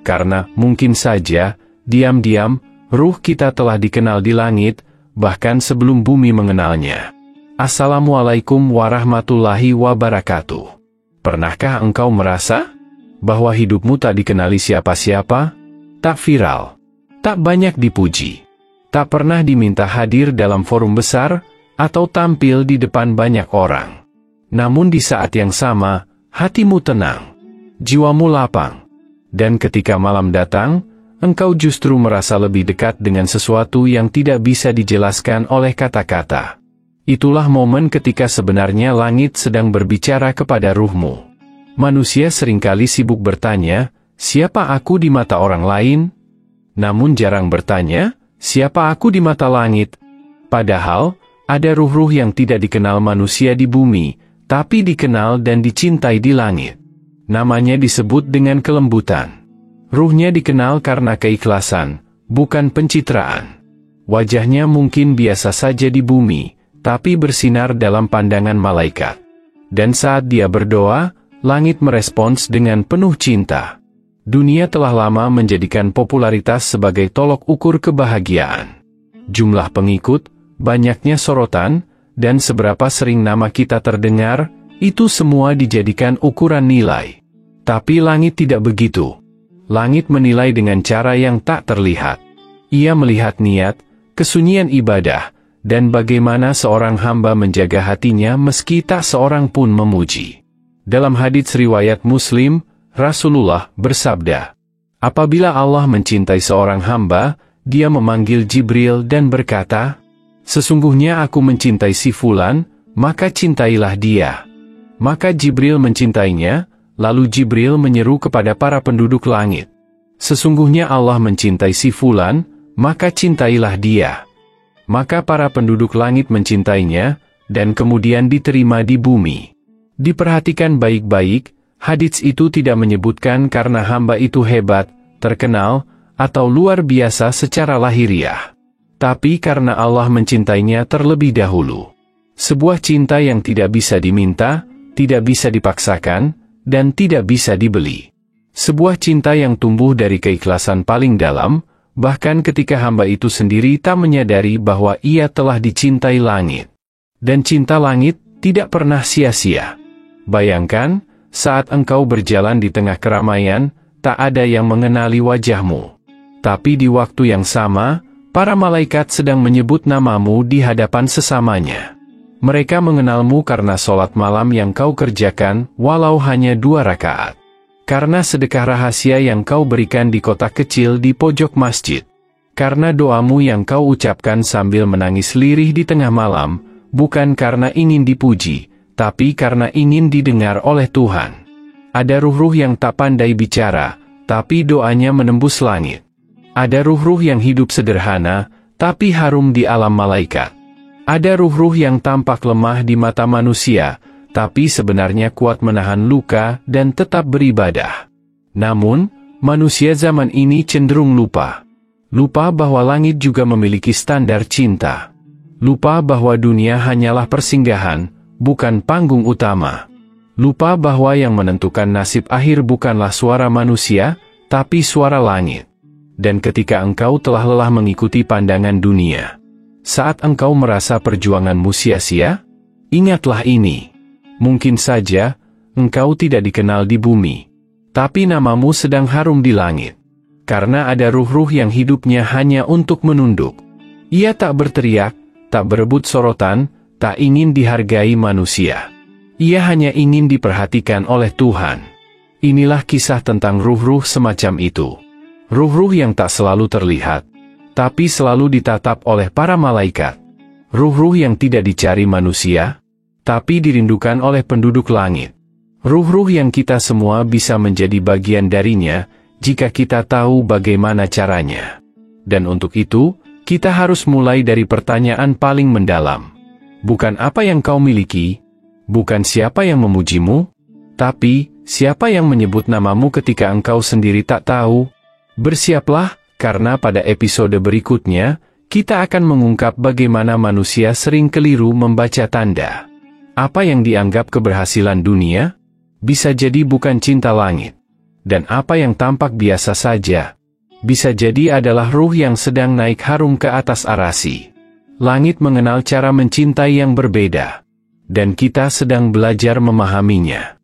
karena mungkin saja, diam-diam, ruh kita telah dikenal di langit, bahkan sebelum bumi mengenalnya. Assalamualaikum warahmatullahi wabarakatuh. Pernahkah engkau merasa bahwa hidupmu tak dikenali siapa-siapa? Tak viral, tak banyak dipuji, tak pernah diminta hadir dalam forum besar, atau tampil di depan banyak orang. Namun di saat yang sama, hatimu tenang, jiwamu lapang. Dan ketika malam datang, engkau justru merasa lebih dekat dengan sesuatu yang tidak bisa dijelaskan oleh kata-kata. Itulah momen ketika sebenarnya langit sedang berbicara kepada ruhmu. Manusia seringkali sibuk bertanya, siapa aku di mata orang lain? Namun jarang bertanya, siapa aku di mata langit? Padahal, ada ruh-ruh yang tidak dikenal manusia di bumi, tapi dikenal dan dicintai di langit. Namanya disebut dengan kelembutan. Ruhnya dikenal karena keikhlasan, bukan pencitraan. Wajahnya mungkin biasa saja di bumi, tapi bersinar dalam pandangan malaikat. Dan saat dia berdoa, langit merespons dengan penuh cinta. Dunia telah lama menjadikan popularitas sebagai tolok ukur kebahagiaan. Jumlah pengikut, banyaknya sorotan, dan seberapa sering nama kita terdengar, itu semua dijadikan ukuran nilai. Tapi langit tidak begitu. Langit menilai dengan cara yang tak terlihat. Ia melihat niat, kesunyian ibadah, dan bagaimana seorang hamba menjaga hatinya meski tak seorang pun memuji. Dalam hadits riwayat Muslim, Rasulullah bersabda, apabila Allah mencintai seorang hamba, dia memanggil Jibril dan berkata, sesungguhnya aku mencintai si fulan, maka cintailah dia. Maka Jibril mencintainya, lalu Jibril menyeru kepada para penduduk langit. Sesungguhnya Allah mencintai si fulan, maka cintailah dia. Maka para penduduk langit mencintainya, dan kemudian diterima di bumi. Diperhatikan baik-baik, hadits itu tidak menyebutkan karena hamba itu hebat, terkenal, atau luar biasa secara lahiriah. Tapi karena Allah mencintainya terlebih dahulu. Sebuah cinta yang tidak bisa diminta, tidak bisa dipaksakan, dan tidak bisa dibeli. Sebuah cinta yang tumbuh dari keikhlasan paling dalam, bahkan ketika hamba itu sendiri tak menyadari bahwa ia telah dicintai langit. Dan cinta langit tidak pernah sia-sia. Bayangkan, saat engkau berjalan di tengah keramaian, tak ada yang mengenali wajahmu. Tapi di waktu yang sama, para malaikat sedang menyebut namamu di hadapan sesamanya. Mereka mengenalmu karena sholat malam yang kau kerjakan, walau hanya 2 rakaat. Karena sedekah rahasia yang kau berikan di kotak kecil di pojok masjid. Karena doamu yang kau ucapkan sambil menangis lirih di tengah malam, bukan karena ingin dipuji, tapi karena ingin didengar oleh Tuhan. Ada ruh-ruh yang tak pandai bicara, tapi doanya menembus langit. Ada ruh-ruh yang hidup sederhana, tapi harum di alam malaikat. Ada ruh-ruh yang tampak lemah di mata manusia, tapi sebenarnya kuat menahan luka dan tetap beribadah. Namun, manusia zaman ini cenderung lupa. Lupa bahwa langit juga memiliki standar cinta. Lupa bahwa dunia hanyalah persinggahan, bukan panggung utama. Lupa bahwa yang menentukan nasib akhir bukanlah suara manusia, tapi suara langit. Dan ketika engkau telah lelah mengikuti pandangan dunia, saat engkau merasa perjuanganmu sia-sia, ingatlah ini. Mungkin saja, engkau tidak dikenal di bumi, tapi namamu sedang harum di langit. Karena ada ruh-ruh yang hidupnya hanya untuk menunduk. Ia tak berteriak, tak berebut sorotan, tak ingin dihargai manusia. Ia hanya ingin diperhatikan oleh Tuhan. Inilah kisah tentang ruh-ruh semacam itu. Ruh-ruh yang tak selalu terlihat, tapi selalu ditatap oleh para malaikat. Ruh-ruh yang tidak dicari manusia, tapi dirindukan oleh penduduk langit. Ruh-ruh yang kita semua bisa menjadi bagian darinya, jika kita tahu bagaimana caranya. Dan untuk itu, kita harus mulai dari pertanyaan paling mendalam. Bukan apa yang kau miliki, bukan siapa yang memujimu, tapi siapa yang menyebut namamu ketika engkau sendiri tak tahu. Bersiaplah, karena pada episode berikutnya, kita akan mengungkap bagaimana manusia sering keliru membaca tanda. Apa yang dianggap keberhasilan dunia, bisa jadi bukan cinta langit. Dan apa yang tampak biasa saja, bisa jadi adalah ruh yang sedang naik harum ke atas arasi. Langit mengenal cara mencintai yang berbeda, dan kita sedang belajar memahaminya.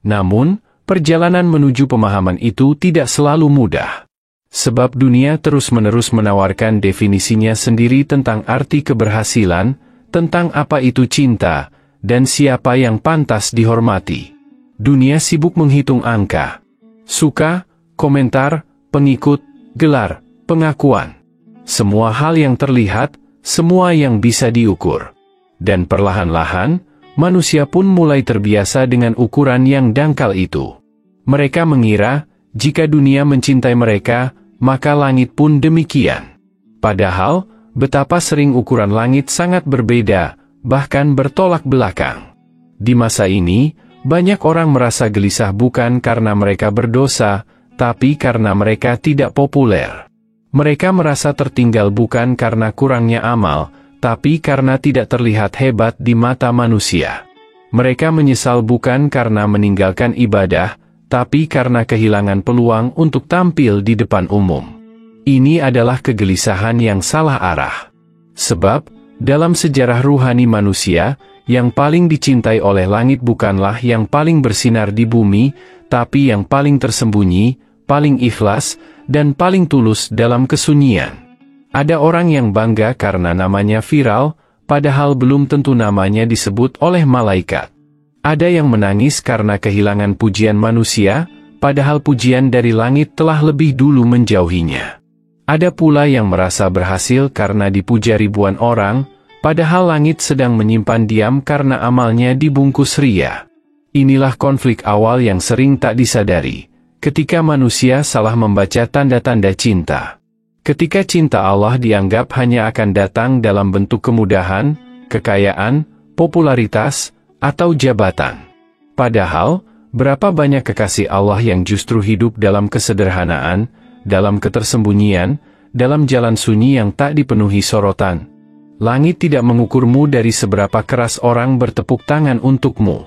Namun, perjalanan menuju pemahaman itu tidak selalu mudah. Sebab dunia terus-menerus menawarkan definisinya sendiri tentang arti keberhasilan, tentang apa itu cinta, dan siapa yang pantas dihormati. Dunia sibuk menghitung angka, suka, komentar, pengikut, gelar, pengakuan. Semua hal yang terlihat, semua yang bisa diukur. Dan perlahan-lahan, manusia pun mulai terbiasa dengan ukuran yang dangkal itu. Mereka mengira, jika dunia mencintai mereka, maka langit pun demikian. Padahal, betapa sering ukuran langit sangat berbeda, bahkan bertolak belakang. Di masa ini, banyak orang merasa gelisah bukan karena mereka berdosa, tapi karena mereka tidak populer. Mereka merasa tertinggal bukan karena kurangnya amal, tapi karena tidak terlihat hebat di mata manusia. Mereka menyesal bukan karena meninggalkan ibadah, tapi karena kehilangan peluang untuk tampil di depan umum. Ini adalah kegelisahan yang salah arah. Sebab, dalam sejarah ruhani manusia, yang paling dicintai oleh langit bukanlah yang paling bersinar di bumi, tapi yang paling tersembunyi, paling ikhlas, dan paling tulus dalam kesunyian. Ada orang yang bangga karena namanya viral, padahal belum tentu namanya disebut oleh malaikat. Ada yang menangis karena kehilangan pujian manusia, padahal pujian dari langit telah lebih dulu menjauhinya. Ada pula yang merasa berhasil karena dipuja ribuan orang, padahal langit sedang menyimpan diam karena amalnya dibungkus ria. Inilah konflik awal yang sering tak disadari, ketika manusia salah membaca tanda-tanda cinta. Ketika cinta Allah dianggap hanya akan datang dalam bentuk kemudahan, kekayaan, popularitas, atau jabatan. Padahal, berapa banyak kekasih Allah yang justru hidup dalam kesederhanaan, dalam ketersembunyian, dalam jalan sunyi yang tak dipenuhi sorotan. Langit tidak mengukurmu dari seberapa keras orang bertepuk tangan untukmu.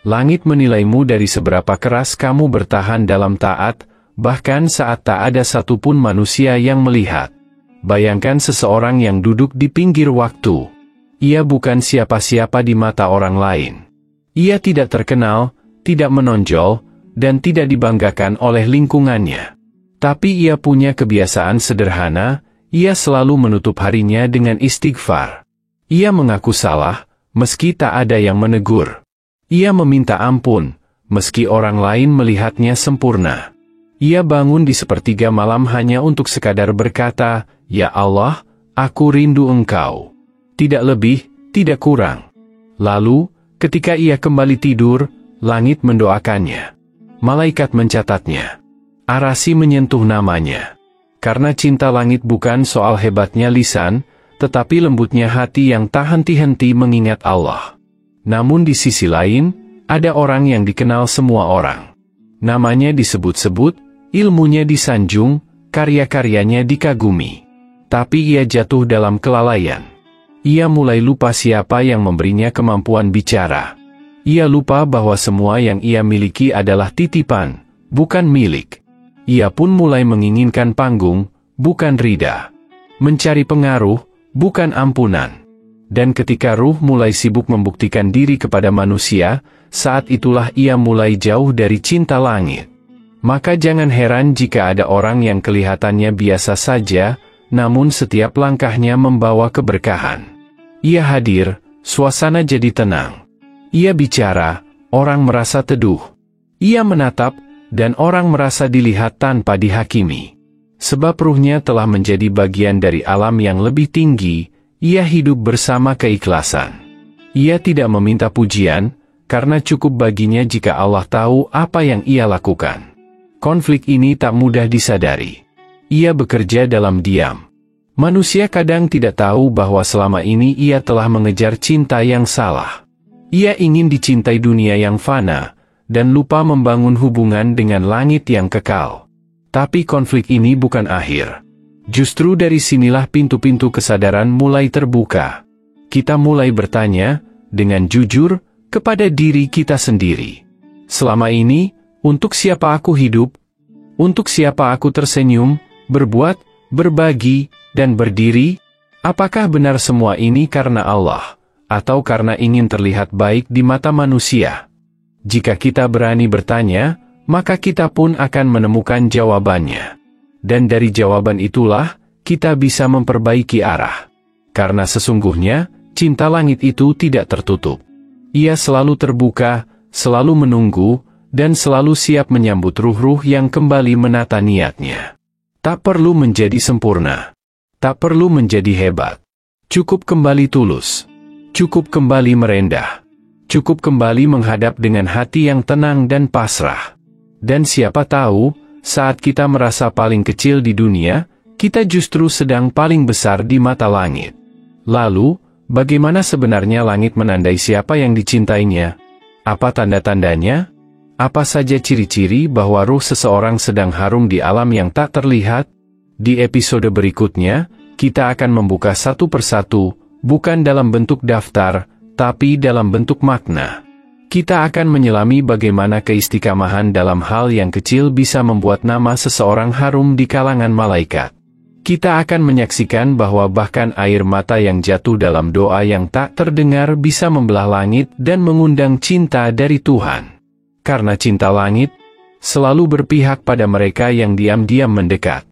Langit menilaimu dari seberapa keras kamu bertahan dalam taat, bahkan saat tak ada satupun manusia yang melihat. Bayangkan seseorang yang duduk di pinggir waktu. Ia bukan siapa-siapa di mata orang lain. Ia tidak terkenal, tidak menonjol, dan tidak dibanggakan oleh lingkungannya. Tapi ia punya kebiasaan sederhana, ia selalu menutup harinya dengan istighfar. Ia mengaku salah, meski tak ada yang menegur. Ia meminta ampun, meski orang lain melihatnya sempurna. Ia bangun di sepertiga malam hanya untuk sekadar berkata, "Ya Allah, aku rindu Engkau." Tidak lebih, tidak kurang. Lalu, ketika ia kembali tidur, langit mendoakannya. Malaikat mencatatnya. Arasi menyentuh namanya. Karena cinta langit bukan soal hebatnya lisan, tetapi lembutnya hati yang tak henti-henti mengingat Allah. Namun di sisi lain, ada orang yang dikenal semua orang. Namanya disebut-sebut, ilmunya disanjung, karya-karyanya dikagumi. Tapi ia jatuh dalam kelalaian. Ia mulai lupa siapa yang memberinya kemampuan bicara. Ia lupa bahwa semua yang ia miliki adalah titipan, bukan milik. Ia pun mulai menginginkan panggung, bukan ridha. Mencari pengaruh, bukan ampunan. Dan ketika ruh mulai sibuk membuktikan diri kepada manusia, saat itulah ia mulai jauh dari cinta langit. Maka jangan heran jika ada orang yang kelihatannya biasa saja, namun setiap langkahnya membawa keberkahan. Ia hadir, suasana jadi tenang. Ia bicara, orang merasa teduh. Ia menatap, dan orang merasa dilihat tanpa dihakimi. Sebab ruhnya telah menjadi bagian dari alam yang lebih tinggi, ia hidup bersama keikhlasan. Ia tidak meminta pujian, karena cukup baginya jika Allah tahu apa yang ia lakukan. Konflik ini tak mudah disadari. Ia bekerja dalam diam. Manusia kadang tidak tahu bahwa selama ini ia telah mengejar cinta yang salah. Ia ingin dicintai dunia yang fana, dan lupa membangun hubungan dengan langit yang kekal. Tapi konflik ini bukan akhir. Justru dari sinilah pintu-pintu kesadaran mulai terbuka. Kita mulai bertanya, dengan jujur, kepada diri kita sendiri. Selama ini, Untuk siapa aku hidup? Untuk siapa aku tersenyum, berbuat, berbagi, dan berdiri? Apakah benar semua ini karena Allah, atau karena ingin terlihat baik di mata manusia? Jika kita berani bertanya, maka kita pun akan menemukan jawabannya. Dan dari jawaban itulah, kita bisa memperbaiki arah. Karena sesungguhnya, cinta langit itu tidak tertutup. Ia selalu terbuka, selalu menunggu, dan selalu siap menyambut ruh-ruh yang kembali menata niatnya. Tak perlu menjadi sempurna. Tak perlu menjadi hebat. Cukup kembali tulus. Cukup kembali merendah. Cukup kembali menghadap dengan hati yang tenang dan pasrah. Dan siapa tahu, saat kita merasa paling kecil di dunia, kita justru sedang paling besar di mata langit. Lalu, bagaimana sebenarnya langit menandai siapa yang dicintainya? Apa tanda-tandanya? Apa saja ciri-ciri bahwa ruh seseorang sedang harum di alam yang tak terlihat? Di episode berikutnya, kita akan membuka satu persatu, bukan dalam bentuk daftar, tapi dalam bentuk makna. Kita akan menyelami bagaimana keistiqamahan dalam hal yang kecil bisa membuat nama seseorang harum di kalangan malaikat. Kita akan menyaksikan bahwa bahkan air mata yang jatuh dalam doa yang tak terdengar bisa membelah langit dan mengundang cinta dari Tuhan. Karena cinta langit selalu berpihak pada mereka yang diam-diam mendekat.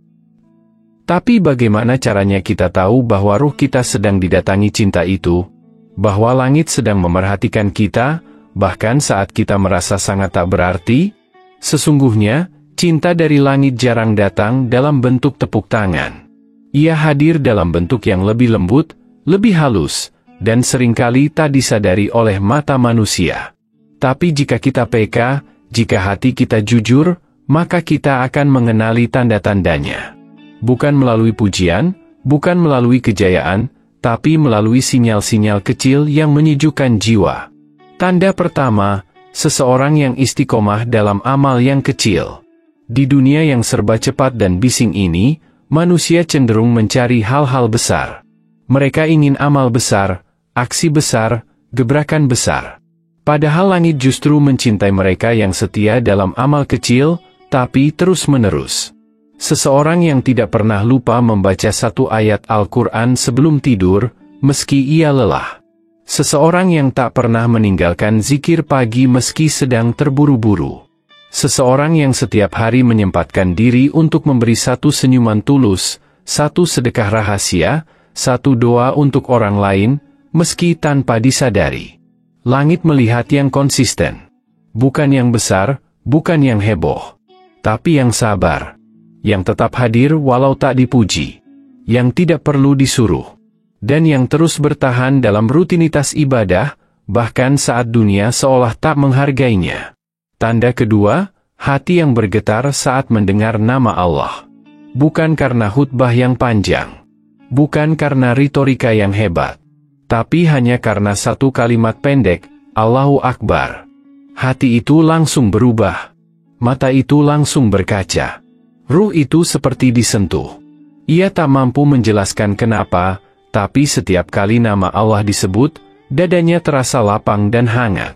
Tapi bagaimana caranya kita tahu bahwa ruh kita sedang didatangi cinta itu? Bahwa langit sedang memerhatikan kita, bahkan saat kita merasa sangat tak berarti? Sesungguhnya, cinta dari langit jarang datang dalam bentuk tepuk tangan. Ia hadir dalam bentuk yang lebih lembut, lebih halus, dan seringkali tak disadari oleh mata manusia. Tapi jika kita peka, jika hati kita jujur, maka kita akan mengenali tanda-tandanya. Bukan melalui pujian, bukan melalui kejayaan, tapi melalui sinyal-sinyal kecil yang menyejukkan jiwa. Tanda pertama, seseorang yang istiqomah dalam amal yang kecil. Di dunia yang serba cepat dan bising ini, manusia cenderung mencari hal-hal besar. Mereka ingin amal besar, aksi besar, gebrakan besar. Padahal langit justru mencintai mereka yang setia dalam amal kecil, tapi terus-menerus. Seseorang yang tidak pernah lupa membaca satu ayat Al-Quran sebelum tidur, meski ia lelah. Seseorang yang tak pernah meninggalkan zikir pagi meski sedang terburu-buru. Seseorang yang setiap hari menyempatkan diri untuk memberi satu senyuman tulus, satu sedekah rahasia, satu doa untuk orang lain, meski tanpa disadari. Langit melihat yang konsisten. Bukan yang besar, bukan yang heboh. Tapi yang sabar. Yang tetap hadir walau tak dipuji. Yang tidak perlu disuruh. Dan yang terus bertahan dalam rutinitas ibadah, bahkan saat dunia seolah tak menghargainya. Tanda kedua, hati yang bergetar saat mendengar nama Allah. Bukan karena khutbah yang panjang. Bukan karena retorika yang hebat. Tapi hanya karena satu kalimat pendek, Allahu Akbar. Hati itu langsung berubah. Mata itu langsung berkaca. Ruh itu seperti disentuh. Ia tak mampu menjelaskan kenapa, tapi setiap kali nama Allah disebut, dadanya terasa lapang dan hangat.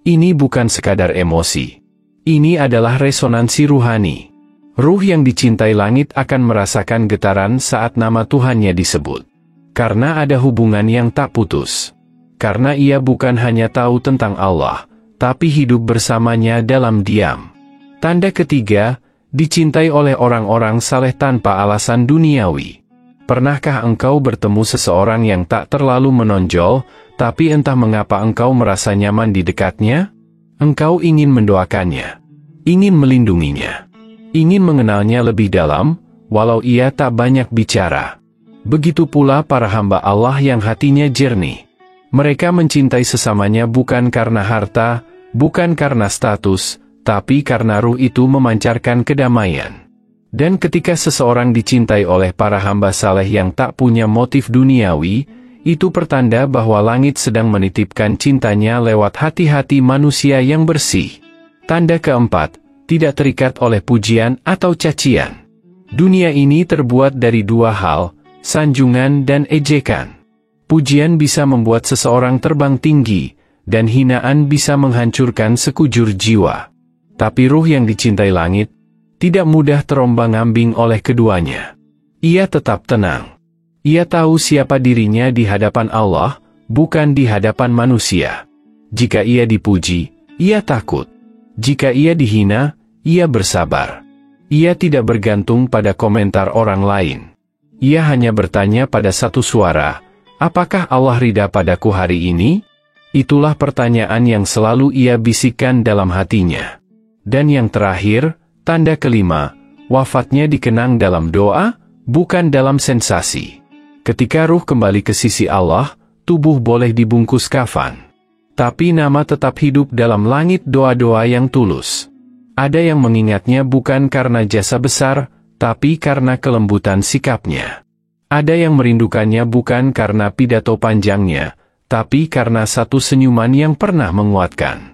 Ini bukan sekadar emosi. Ini adalah resonansi ruhani. Ruh yang dicintai langit akan merasakan getaran saat nama Tuhannya disebut. Karena ada hubungan yang tak putus. Karena ia bukan hanya tahu tentang Allah, tapi hidup bersamanya dalam diam. Tanda ketiga, dicintai oleh orang-orang saleh tanpa alasan duniawi. Pernahkah engkau bertemu seseorang yang tak terlalu menonjol, tapi entah mengapa engkau merasa nyaman di dekatnya? Engkau ingin mendoakannya, ingin melindunginya, ingin mengenalnya lebih dalam, walau ia tak banyak bicara. Begitu pula para hamba Allah yang hatinya jernih. Mereka mencintai sesamanya bukan karena harta, bukan karena status, tapi karena ruh itu memancarkan kedamaian. Dan ketika seseorang dicintai oleh para hamba saleh yang tak punya motif duniawi, itu pertanda bahwa langit sedang menitipkan cintanya lewat hati-hati manusia yang bersih. Tanda keempat, tidak terikat oleh pujian atau cacian. Dunia ini terbuat dari dua hal, sanjungan dan ejekan. Pujian bisa membuat seseorang terbang tinggi, dan hinaan bisa menghancurkan sekujur jiwa. Tapi ruh yang dicintai langit tidak mudah terombang-ambing oleh keduanya. Ia tetap tenang. Ia tahu siapa dirinya di hadapan Allah, bukan di hadapan manusia. Jika ia dipuji, ia takut. Jika ia dihina, ia bersabar. Ia tidak bergantung pada komentar orang lain. Ia hanya bertanya pada satu suara, apakah Allah ridha padaku hari ini? Itulah pertanyaan yang selalu ia bisikkan dalam hatinya. Dan yang terakhir, tanda kelima, wafatnya dikenang dalam doa, bukan dalam sensasi. Ketika ruh kembali ke sisi Allah, tubuh boleh dibungkus kafan. Tapi nama tetap hidup dalam langit doa-doa yang tulus. Ada yang mengingatnya bukan karena jasa besar, tapi karena kelembutan sikapnya. Ada yang merindukannya bukan karena pidato panjangnya, tapi karena satu senyuman yang pernah menguatkan.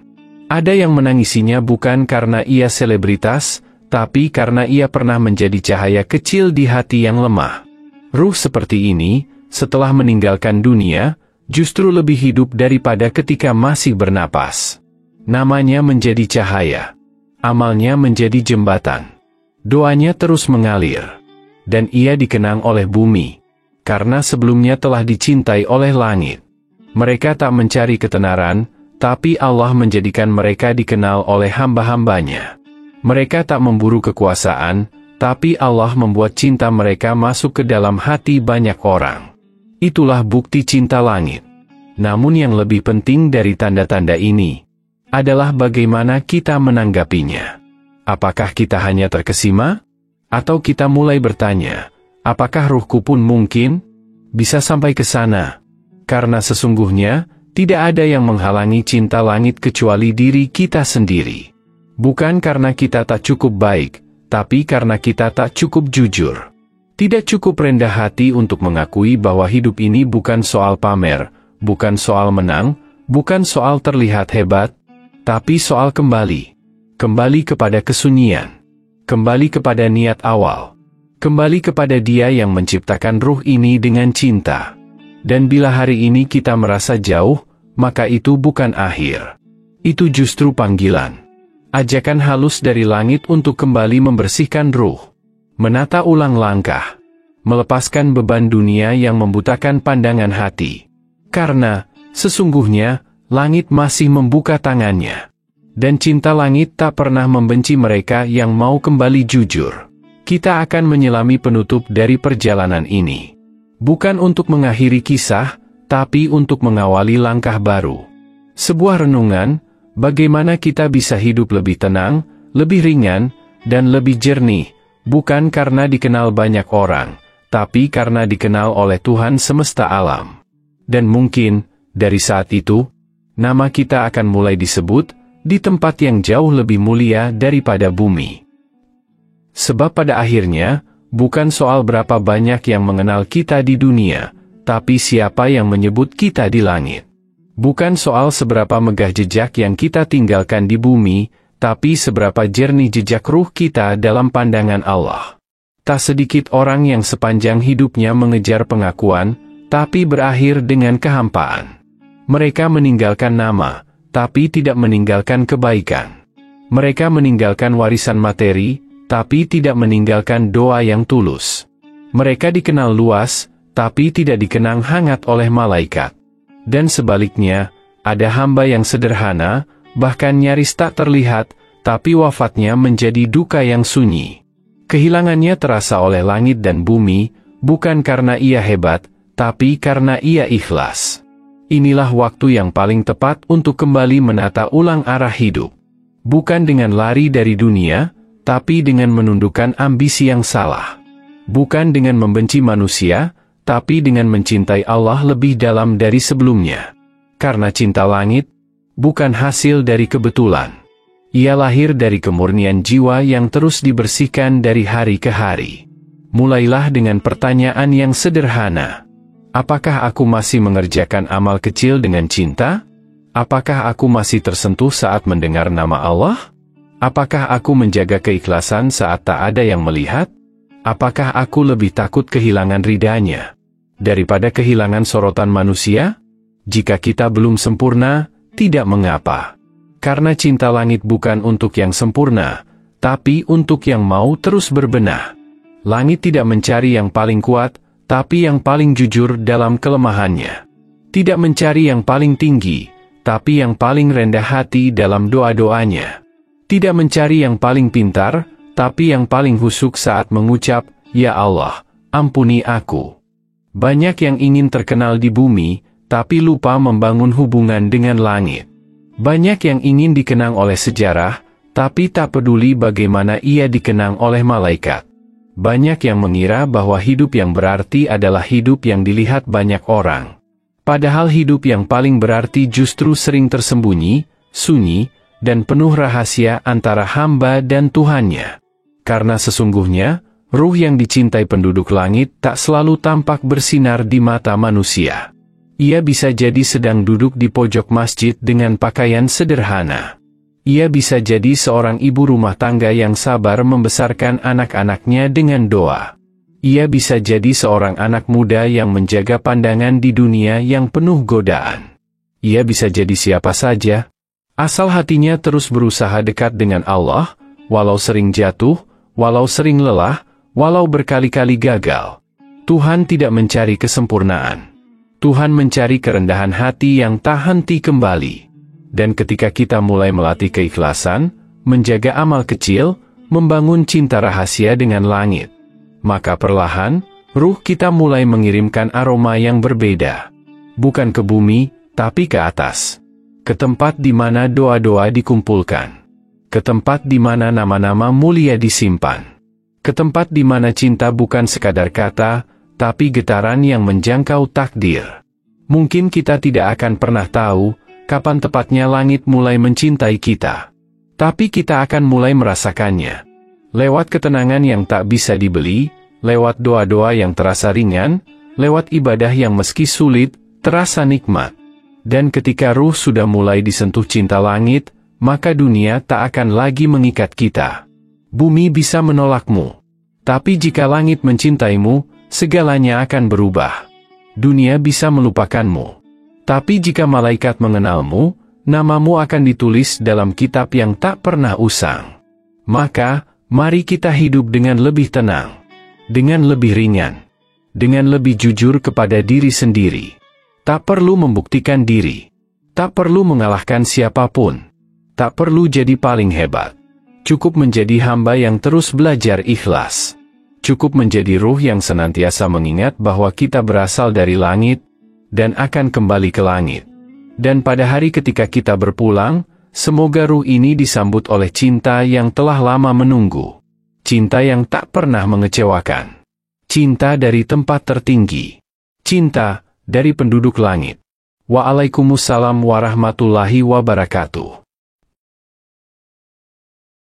Ada yang menangisinya bukan karena ia selebritas, tapi karena ia pernah menjadi cahaya kecil di hati yang lemah. Ruh seperti ini, setelah meninggalkan dunia, justru lebih hidup daripada ketika masih bernapas. Namanya menjadi cahaya. Amalnya menjadi jembatan. Doanya terus mengalir. Dan ia dikenang oleh bumi. Karena sebelumnya telah dicintai oleh langit. Mereka tak mencari ketenaran, tapi Allah menjadikan mereka dikenal oleh hamba-hambanya. Mereka tak memburu kekuasaan, tapi Allah membuat cinta mereka masuk ke dalam hati banyak orang. Itulah bukti cinta langit. Namun yang lebih penting dari tanda-tanda ini, adalah bagaimana kita menanggapinya. Apakah kita hanya terkesima? Atau kita mulai bertanya, apakah ruhku pun mungkin bisa sampai ke sana? Karena sesungguhnya, tidak ada yang menghalangi cinta langit kecuali diri kita sendiri. Bukan karena kita tak cukup baik, tapi karena kita tak cukup jujur. Tidak cukup rendah hati untuk mengakui bahwa hidup ini bukan soal pamer, bukan soal menang, bukan soal terlihat hebat, tapi soal kembali. Kembali kepada kesunyian. Kembali kepada niat awal. Kembali kepada Dia yang menciptakan ruh ini dengan cinta. Dan bila hari ini kita merasa jauh, maka itu bukan akhir. Itu justru panggilan. Ajakan halus dari langit untuk kembali membersihkan ruh. Menata ulang langkah. Melepaskan beban dunia yang membutakan pandangan hati. Karena, sesungguhnya, langit masih membuka tangannya. Dan cinta langit tak pernah membenci mereka yang mau kembali jujur. Kita akan menyelami penutup dari perjalanan ini. Bukan untuk mengakhiri kisah, tapi untuk mengawali langkah baru. Sebuah renungan, bagaimana kita bisa hidup lebih tenang, lebih ringan, dan lebih jernih, bukan karena dikenal banyak orang, tapi karena dikenal oleh Tuhan semesta alam. Dan mungkin, dari saat itu, nama kita akan mulai disebut, di tempat yang jauh lebih mulia daripada bumi. Sebab pada akhirnya, bukan soal berapa banyak yang mengenal kita di dunia, tapi siapa yang menyebut kita di langit. Bukan soal seberapa megah jejak yang kita tinggalkan di bumi, tapi seberapa jernih jejak ruh kita dalam pandangan Allah. Tak sedikit orang yang sepanjang hidupnya mengejar pengakuan, tapi berakhir dengan kehampaan. Mereka meninggalkan nama, tapi tidak meninggalkan kebaikan. Mereka meninggalkan warisan materi, tapi tidak meninggalkan doa yang tulus. Mereka dikenal luas, tapi tidak dikenang hangat oleh malaikat. Dan sebaliknya, ada hamba yang sederhana, bahkan nyaris tak terlihat, tapi wafatnya menjadi duka yang sunyi. Kehilangannya terasa oleh langit dan bumi, bukan karena ia hebat, tapi karena ia ikhlas. Inilah waktu yang paling tepat untuk kembali menata ulang arah hidup. Bukan dengan lari dari dunia, tapi dengan menundukkan ambisi yang salah. Bukan dengan membenci manusia, tapi dengan mencintai Allah lebih dalam dari sebelumnya. Karena cinta langit, bukan hasil dari kebetulan. Ia lahir dari kemurnian jiwa yang terus dibersihkan dari hari ke hari. Mulailah dengan pertanyaan yang sederhana. Apakah aku masih mengerjakan amal kecil dengan cinta? Apakah aku masih tersentuh saat mendengar nama Allah? Apakah aku menjaga keikhlasan saat tak ada yang melihat? Apakah aku lebih takut kehilangan ridhanya daripada kehilangan sorotan manusia? Jika kita belum sempurna, tidak mengapa. Karena cinta langit bukan untuk yang sempurna, tapi untuk yang mau terus berbenah. Langit tidak mencari yang paling kuat, tapi yang paling jujur dalam kelemahannya. Tidak mencari yang paling tinggi, tapi yang paling rendah hati dalam doa-doanya. Tidak mencari yang paling pintar, tapi yang paling husuk saat mengucap, "Ya Allah, ampuni aku." Banyak yang ingin terkenal di bumi, tapi lupa membangun hubungan dengan langit. Banyak yang ingin dikenang oleh sejarah, tapi tak peduli bagaimana ia dikenang oleh malaikat. Banyak yang mengira bahwa hidup yang berarti adalah hidup yang dilihat banyak orang. Padahal hidup yang paling berarti justru sering tersembunyi, sunyi, dan penuh rahasia antara hamba dan Tuhannya. Karena sesungguhnya, ruh yang dicintai penduduk langit tak selalu tampak bersinar di mata manusia. Ia bisa jadi sedang duduk di pojok masjid dengan pakaian sederhana. Ia bisa jadi seorang ibu rumah tangga yang sabar membesarkan anak-anaknya dengan doa. Ia bisa jadi seorang anak muda yang menjaga pandangan di dunia yang penuh godaan. Ia bisa jadi siapa saja, asal hatinya terus berusaha dekat dengan Allah, walau sering jatuh, walau sering lelah, walau berkali-kali gagal. Tuhan tidak mencari kesempurnaan. Tuhan mencari kerendahan hati yang tak henti kembali. Dan ketika kita mulai melatih keikhlasan, menjaga amal kecil, membangun cinta rahasia dengan langit, maka perlahan, ruh kita mulai mengirimkan aroma yang berbeda. Bukan ke bumi, tapi ke atas. Ke tempat di mana doa-doa dikumpulkan. Ke tempat di mana nama-nama mulia disimpan. Ke tempat di mana cinta bukan sekadar kata, tapi getaran yang menjangkau takdir. Mungkin kita tidak akan pernah tahu kapan tepatnya langit mulai mencintai kita. Tapi kita akan mulai merasakannya. Lewat ketenangan yang tak bisa dibeli, lewat doa-doa yang terasa ringan, lewat ibadah yang meski sulit, terasa nikmat. Dan ketika ruh sudah mulai disentuh cinta langit, maka dunia tak akan lagi mengikat kita. Bumi bisa menolakmu. Tapi jika langit mencintaimu, segalanya akan berubah. Dunia bisa melupakanmu. Tapi jika malaikat mengenalmu, namamu akan ditulis dalam kitab yang tak pernah usang. Maka, mari kita hidup dengan lebih tenang, dengan lebih ringan, dengan lebih jujur kepada diri sendiri. Tak perlu membuktikan diri. Tak perlu mengalahkan siapapun. Tak perlu jadi paling hebat. Cukup menjadi hamba yang terus belajar ikhlas. Cukup menjadi ruh yang senantiasa mengingat bahwa kita berasal dari langit, dan akan kembali ke langit. Dan pada hari ketika kita berpulang, semoga ruh ini disambut oleh cinta yang telah lama menunggu. Cinta yang tak pernah mengecewakan. Cinta dari tempat tertinggi. Cinta dari penduduk langit. Waalaikumsalam warahmatullahi wabarakatuh.